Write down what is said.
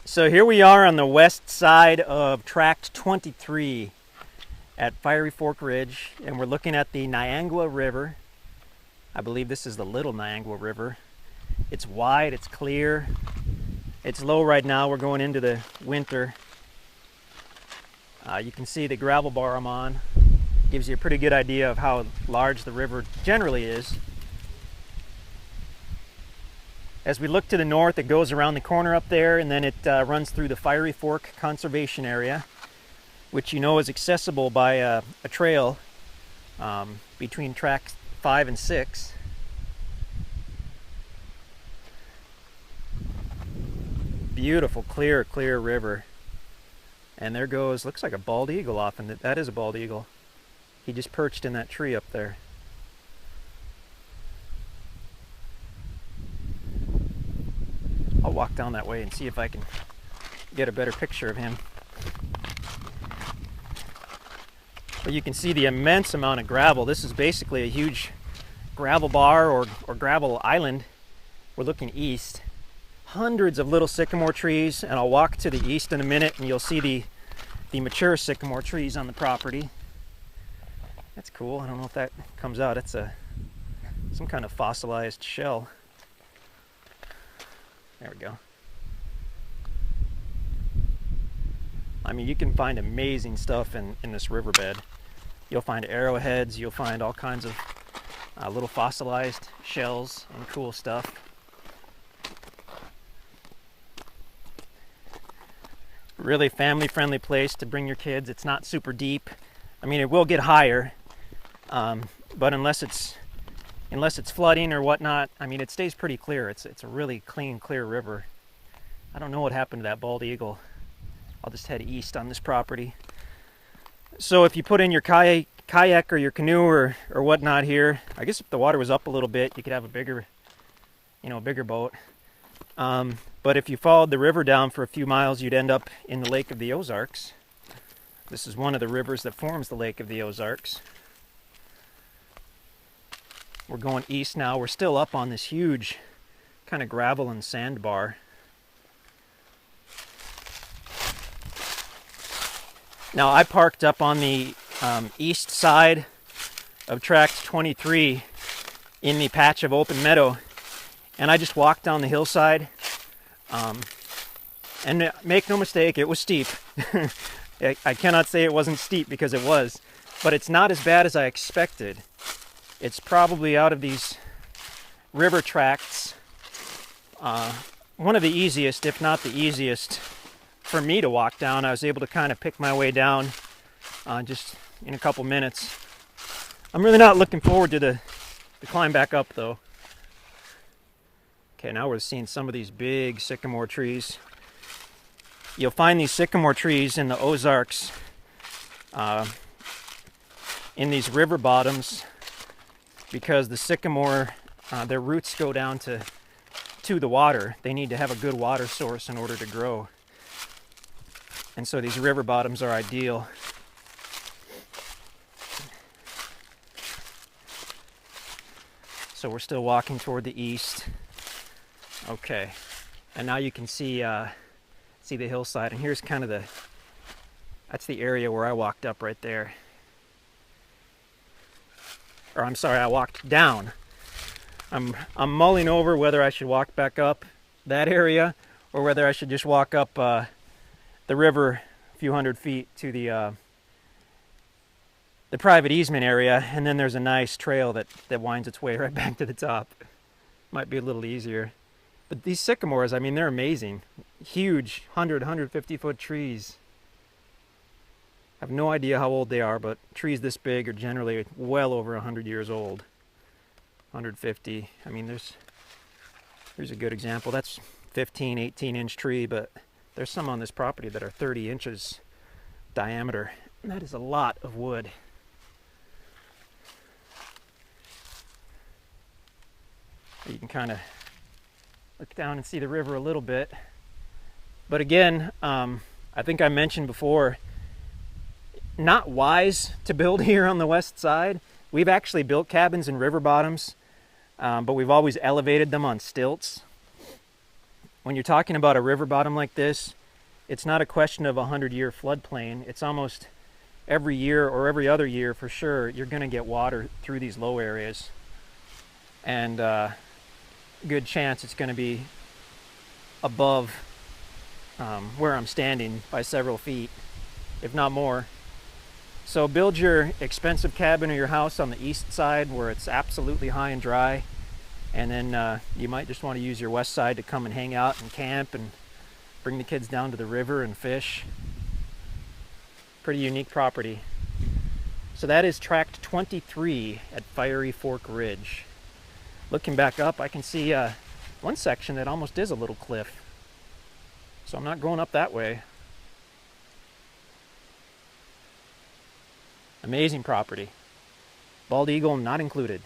So here we are on the west side of Tract 23 at Fiery Fork Ridge, and we're looking at the Niangua River. I believe this is the Little Niangua River. It's wide, it's clear, it's low right now. We're going into the winter. You can see the gravel bar I'm on. Gives you a pretty good idea of how large the river generally is. As we look to the north, it goes around the corner up there, and then it runs through the Fiery Fork Conservation Area, which you know is accessible by a trail between tracks 5 and 6. Beautiful, clear river. And there goes, looks like a bald eagle off, and that is a bald eagle. He just perched in that tree up there. I'll walk down that way and see if I can get a better picture of him. But you can see the immense amount of gravel. This is basically a huge gravel bar or gravel island. We're looking east. Hundreds of little sycamore trees, and I'll walk to the east in a minute and you'll see the mature sycamore trees on the property. That's cool. I don't know if that comes out. It's some kind of fossilized shell. There we go. I mean, you can find amazing stuff in this riverbed. You'll find arrowheads, you'll find all kinds of little fossilized shells and cool stuff. Really family-friendly place to bring your kids. It's not super deep. I mean, it will get higher, but unless it's flooding or whatnot, I mean, it stays pretty clear. It's a really clean, clear river. I don't know what happened to that bald eagle. I'll just head east on this property. So if you put in your kayak or your canoe or whatnot here, I guess if the water was up a little bit, you could have a bigger boat. But if you followed the river down for a few miles, you'd end up in the Lake of the Ozarks. This is one of the rivers that forms the Lake of the Ozarks. We're going east now. We're still up on this huge kind of gravel and sand bar. Now I parked up on the east side of Tract 23 in the patch of open meadow, and I just walked down the hillside. And make no mistake, it was steep. I cannot say it wasn't steep because it was, but it's not as bad as I expected. It's probably out of these river tracts, one of the easiest, if not the easiest, for me to walk down. I was able to kind of pick my way down just in a couple minutes. I'm really not looking forward to the climb back up though. Okay, now we're seeing some of these big sycamore trees. You'll find these sycamore trees in the Ozarks, in these river bottoms, because the sycamore, their roots go down to the water. They need to have a good water source in order to grow. And so these river bottoms are ideal. So we're still walking toward the east. Okay, and now you can see the hillside, and here's kind of that's the area where I walked up right there. Or I'm sorry, I walked down. I'm mulling over whether I should walk back up that area or whether I should just walk up the river a few hundred feet to the private easement area, and then there's a nice trail that winds its way right back to the top. Might be a little easier. But these sycamores, I mean, they're amazing. Huge 150 foot trees. I have no idea how old they are, but trees this big are generally well over 100 years old. 150. I mean, here's a good example. That's 15, 18-inch tree, but there's some on this property that are 30 inches diameter. And that is a lot of wood. You can kind of look down and see the river a little bit. But again, I think I mentioned before, not wise to build here on the west side. We've actually built cabins in river bottoms, but we've always elevated them on stilts. when you're talking about a river bottom like this, it's not a question of a 100-year floodplain. It's almost every year or every other year for sure, you're going to get water through these low areas. And good chance it's going to be above where I'm standing by several feet, if not more. So build your expensive cabin or your house on the east side where it's absolutely high and dry. And then you might just want to use your west side to come and hang out and camp and bring the kids down to the river and fish. Pretty unique property. So that is tract 23 at Fiery Fork Ridge. Looking back up, I can see one section that almost is a little cliff. So I'm not going up that way. Amazing property. Bald eagle not included.